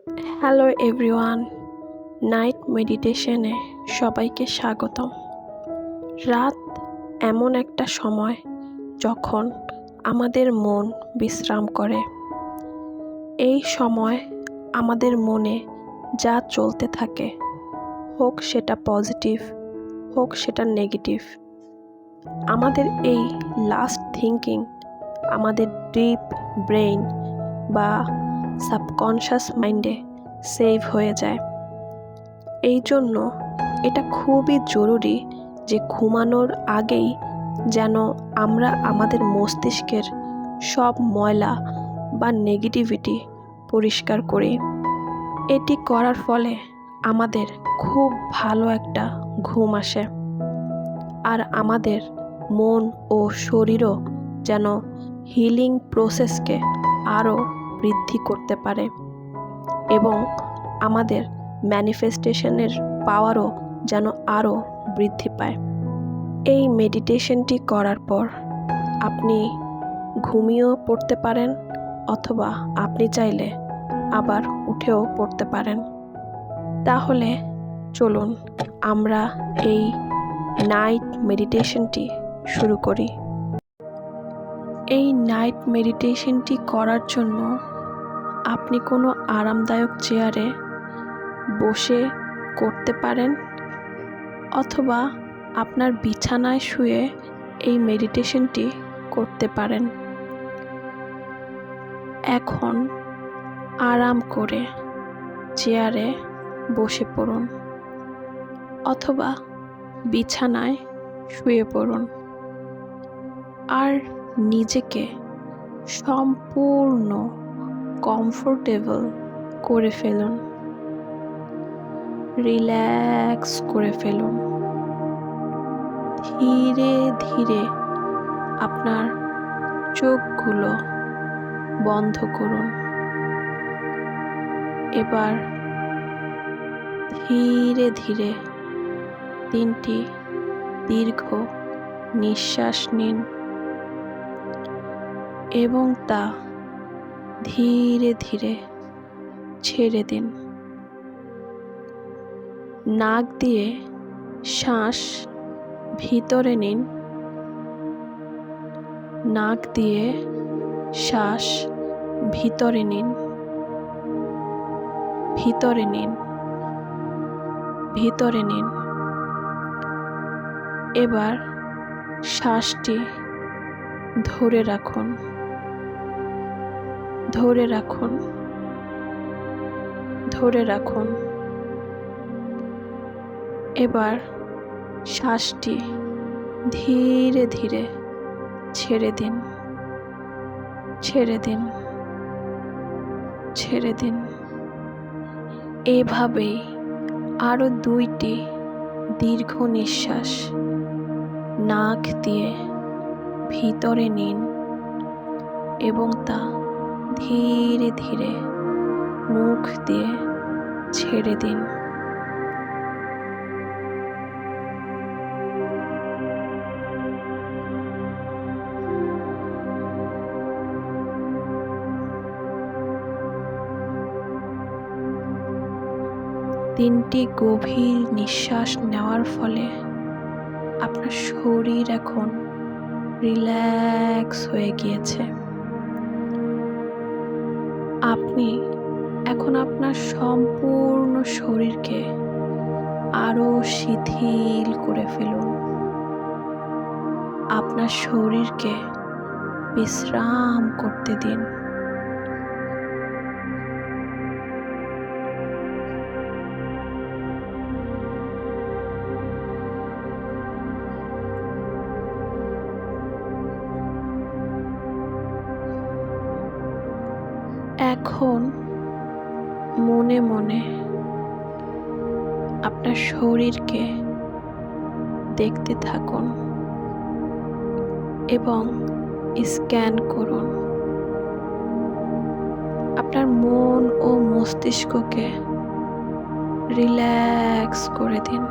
Hello everyone, night মেডিটেশনে সবাইকে স্বাগতম। রাত এমন একটা সময় যখন আমাদের মন বিশ্রাম করে। এই সময় আমাদের মনে যা চলতে থাকে, হোক সেটা পজিটিভ, হোক সেটা নেগেটিভ, আমাদের এই লাস্ট থিঙ্কিং আমাদের ডিপ ব্রেইন বা সাবকনশাস মাইন্ডে সেভ হয়ে যায়। এই জন্য এটা খুবই জরুরি যে ঘুমানোর আগেই যেন আমরা আমাদের মস্তিষ্কের সব ময়লা বা নেগেটিভিটি পরিষ্কার করি। এটি করার ফলে আমাদের খুব ভালো একটা ঘুম আসে, আর আমাদের মন ও শরীরও যেন হিলিং প্রসেসকে আরও বৃদ্ধি করতে পারে এবং আমাদের ম্যানিফেস্টেশনের পাওয়ারও যেন আরও বৃদ্ধি পায়। এই মেডিটেশনটি করার পর আপনি ঘুমিয়েও পড়তে পারেন, অথবা আপনি চাইলে আবার উঠেও পড়তে পারেন। তাহলে চলুন আমরা এই নাইট মেডিটেশনটি শুরু করি। এই নাইট মেডিটেশনটি করার জন্য আপনি কোনো আরামদায়ক চেয়ারে বসে করতে পারেন, অথবা আপনার বিছানায় শুয়ে এই মেডিটেশনটি করতে পারেন। এখন আরাম করে চেয়ারে বসে পড়ুন, অথবা বিছানায় শুয়ে পড়ুন, আর নিজেকে সম্পূর্ণ কমফোর্টেবল করে ফেলুন। রিল্যাক্স করে ফেলুন। ধীরে ধীরে আপনার চোখগুলো বন্ধ করুন। এবার ধীরে ধীরে 3টি দীর্ঘ নিঃশ্বাস নিন এবং তা ধীরে ধীরে ছেড়ে দিন। নাক দিয়ে শ্বাস ভিতরে নিন, নাক দিয়ে শ্বাস ভিতরে নিন, ভিতরে নিন, ভিতরে নিন। এবার শ্বাসটি ধরে রাখুন, ধরে রাখুন, ধরে রাখুন। এবার শ্বাসটি ধীরে ধীরে ছেড়ে দিন, ছেড়ে দিন, ছেড়ে দিন। এভাবেই আরও 2টি দীর্ঘ নিঃশ্বাস নাক দিয়ে ভিতরে নিন এবং তা ধীরে ধীরে মুখ দিয়ে ছেড়ে দিন। তিনটি গভীর নিঃশ্বাস নেওয়ার ফলে আপনার শরীর এখন রিল্যাক্স হয়ে গিয়েছে। আপনি এখন আপনার সম্পূর্ণ শরীরকে আরও শিথিল করে ফেলুন। আপনার শরীরকে বিশ্রাম করতে দিন। এখন মনে মনে আপনার শরীরকে দেখতে থাকুন এবং স্ক্যান করুন। আপনার মন ও মস্তিষ্ককে রিল্যাক্স করে দিন।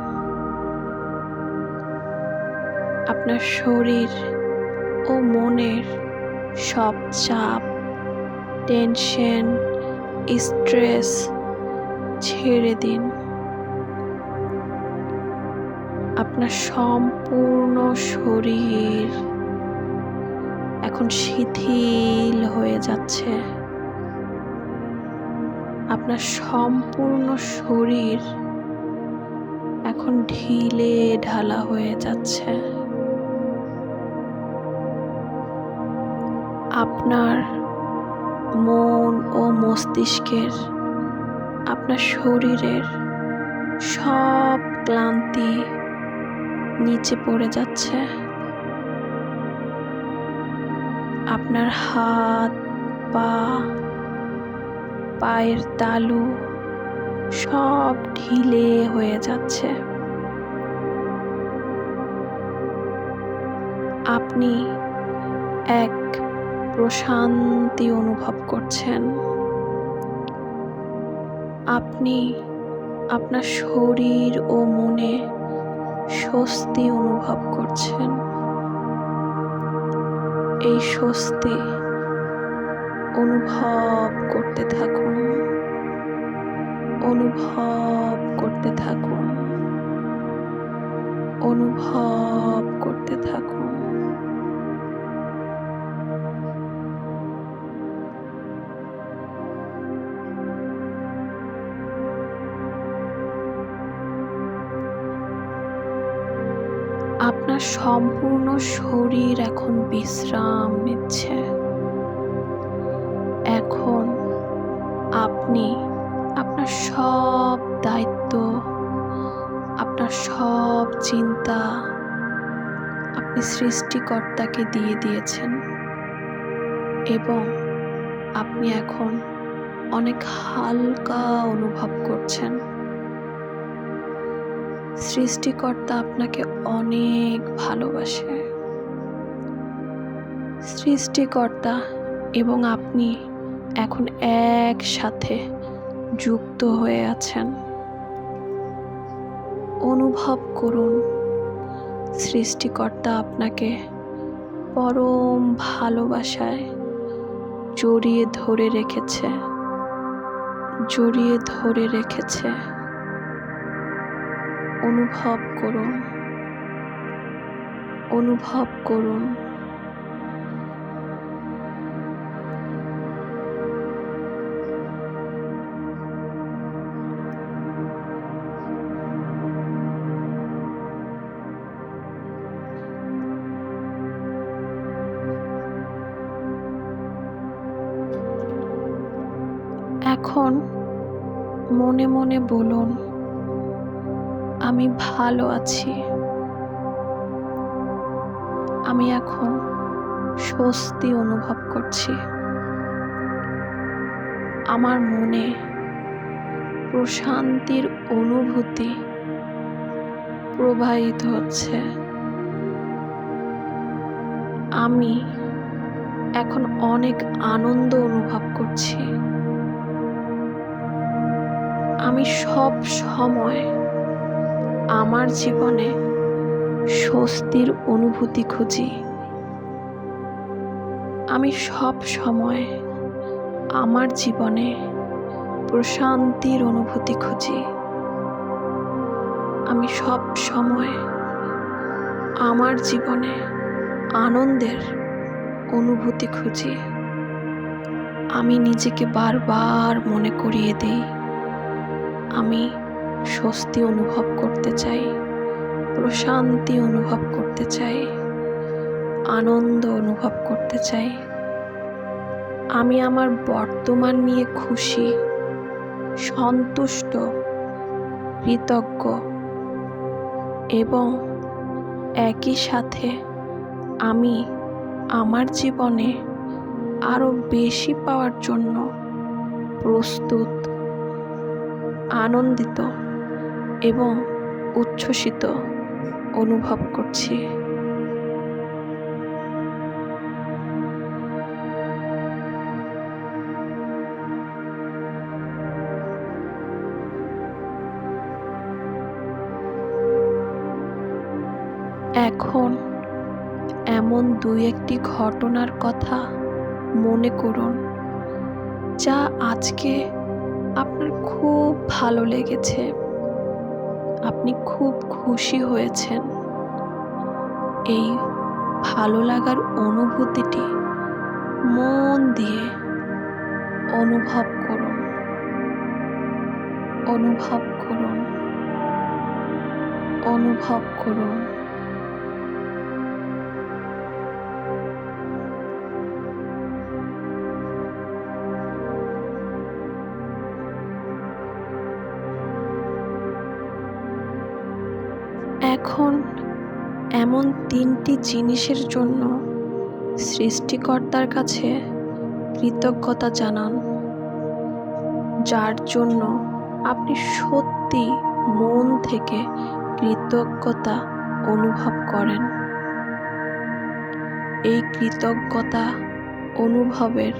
আপনার শরীর ও মনের সব চাপ, টেনশন, স্ট্রেস ছেড়ে দিন। আপনার সম্পূর্ণ শরীর এখন শিথিল হয়ে যাচ্ছে। আপনার সম্পূর্ণ শরীর এখন ঢিলে ঢালা হয়ে যাচ্ছে। আপনার মন ও মস্তিষ্কের, আপনার শরীরের সব ক্লান্তি নিচে পড়ে যাচ্ছে। আপনার হাত, পা, পায়ের তালু সব ঢিলে হয়ে যাচ্ছে। আপনি এক প্রশান্তি অনুভব করছেন। আপনি আপনার শরীর ও মনে স্বস্তি অনুভব করছেন। এই স্বস্তি অনুভব করতে থাকুন, অনুভব করতে থাকুন, অনুভব করতে থাকুন। আপনার সম্পূর্ণ শরীর এখন বিশ্রাম নিচ্ছে। এখন আপনি আপনার সব দায়িত্ব, আপনার সব চিন্তা আপনি সৃষ্টিকর্তাকে দিয়ে দিয়েছেন এবং আপনি এখন অনেক হালকা অনুভব করছেন। সৃষ্টিকর্তা আপনাকে অনেক ভালোবাসে। সৃষ্টিকর্তা এবং আপনি এখন একসাথে যুক্ত হয়ে আছেন। অনুভব করুন সৃষ্টিকর্তা আপনাকে পরম ভালোবাসায় জড়িয়ে ধরে রেখেছে, জড়িয়ে ধরে রেখেছে। অনুভব করুন, অনুভব করুন। এখন মনে মনে বলুন, আমি ভালো আছি। আমি এখন স্বস্তি অনুভব করছি। আমার মনে প্রশান্তির অনুভূতি প্রবাহিত হচ্ছে। আমি এখন অনেক আনন্দ অনুভব করছি। আমি সব সময় আমার জীবনে স্বস্তির অনুভূতি খুঁজি। আমি সব সময় আমার জীবনে প্রশান্তির অনুভূতি খুঁজি। আমি সব সময় আমার জীবনে আনন্দের অনুভূতি খুঁজি। আমি নিজেকে বারবার মনে করিয়ে দিই, আমি স্বস্তি অনুভব করতে চাই, প্রশান্তি অনুভব করতে চাই, আনন্দ অনুভব করতে চাই। আমি আমার বর্তমান নিয়ে খুশি, সন্তুষ্ট, কৃতজ্ঞ এবং একই সাথে আমি আমার জীবনে আরো বেশি পাওয়ার জন্য প্রস্তুত, আনন্দিত এবং উচ্ছ্বসিত অনুভব করছি। এখন এমন দুই একটি ঘটনার কথা মনে করুন যা আজকে আপনার খুব ভালো লেগেছে, আপনি খুব খুশি হয়েছেন। এই ভালো লাগার অনুভূতিটি মন দিয়ে অনুভব করুন, অনুভব করুন, অনুভব করুন। এখন এমন 3টি জিনিসের জন্য সৃষ্টিকর্তার কাছে কৃতজ্ঞতা জানান, যার জন্য আপনি সত্যি মন থেকে কৃতজ্ঞতা অনুভব করেন। এই কৃতজ্ঞতা অনুভবের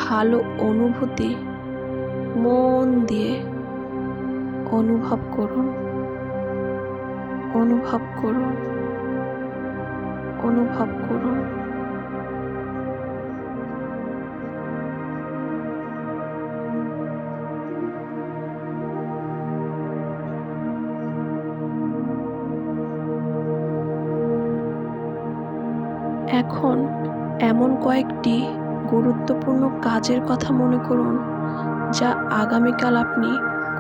ভালো অনুভূতি মন দিয়ে অনুভব করুন, অনুভব করুন, অনুভব করুন। এখন এমন কয়েকটি গুরুত্বপূর্ণ কাজের কথা মনে করুন, যা আগামীকাল আপনি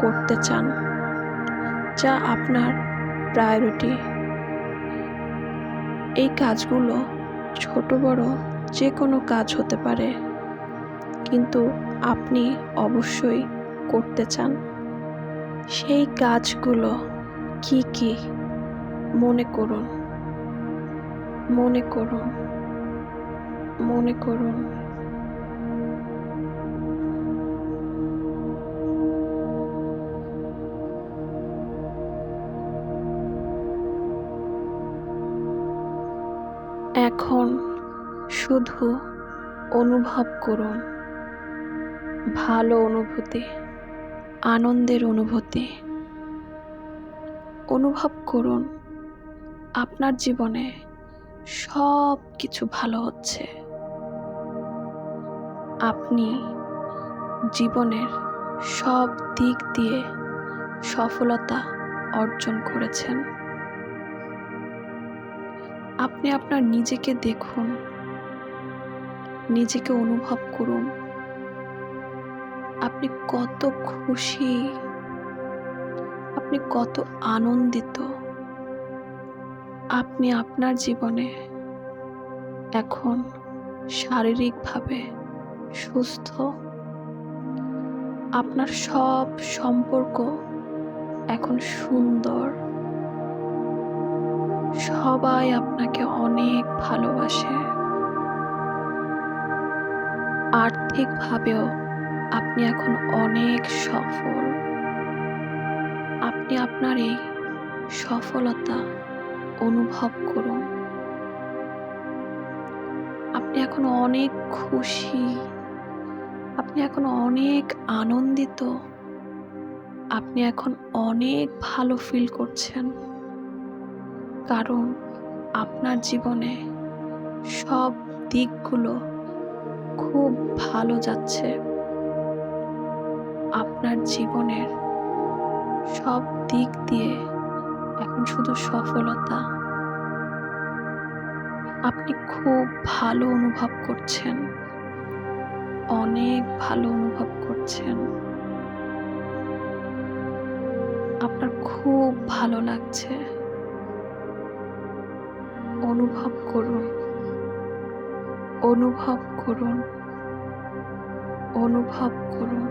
করতে চান, যা আপনার প্রায়োরিটি। এই কাজগুলো ছোট বড় যে কোনো কাজ হতে পারে, কিন্তু আপনি অবশ্যই করতে চান। সেই কাজগুলো কি কি মনে করুন, মনে করুন, মনে করুন। এখন শুধু অনুভব করুন, ভালো অনুভূতি, আনন্দের অনুভূতি। অনুভব করুন আপনার জীবনে সব কিছু ভালো হচ্ছে। আপনি জীবনের সব দিক দিয়ে সফলতা অর্জন করেছেন। আপনি আপনার নিজেকে দেখুন, নিজেকে অনুভব করুন। আপনি কত খুশি, আপনি কত আনন্দিত। আপনি আপনার জীবনে এখন শারীরিকভাবে সুস্থ। আপনার সব সম্পর্ক এখন সুন্দর। সবাই আপনাকে অনেক ভালোবাসে। আর্থিকভাবেও আপনি এখন অনেক সফল। আপনি আপনার এই সফলতা অনুভব করুন। আপনি এখন অনেক খুশি, আপনি এখন অনেক আনন্দিত, আপনি এখন অনেক ভালো ফিল করছেন, কারণ আপনার জীবনে সব দিকগুলো খুব ভালো যাচ্ছে। আপনার জীবনের সব দিক দিয়ে এখন শুধু সফলতা। আপনি খুব ভালো অনুভব করছেন, অনেক ভালো অনুভব করছেন। আপনার খুব ভালো লাগছে। অনুভব করুন, অনুভব করুন, অনুভব করুন।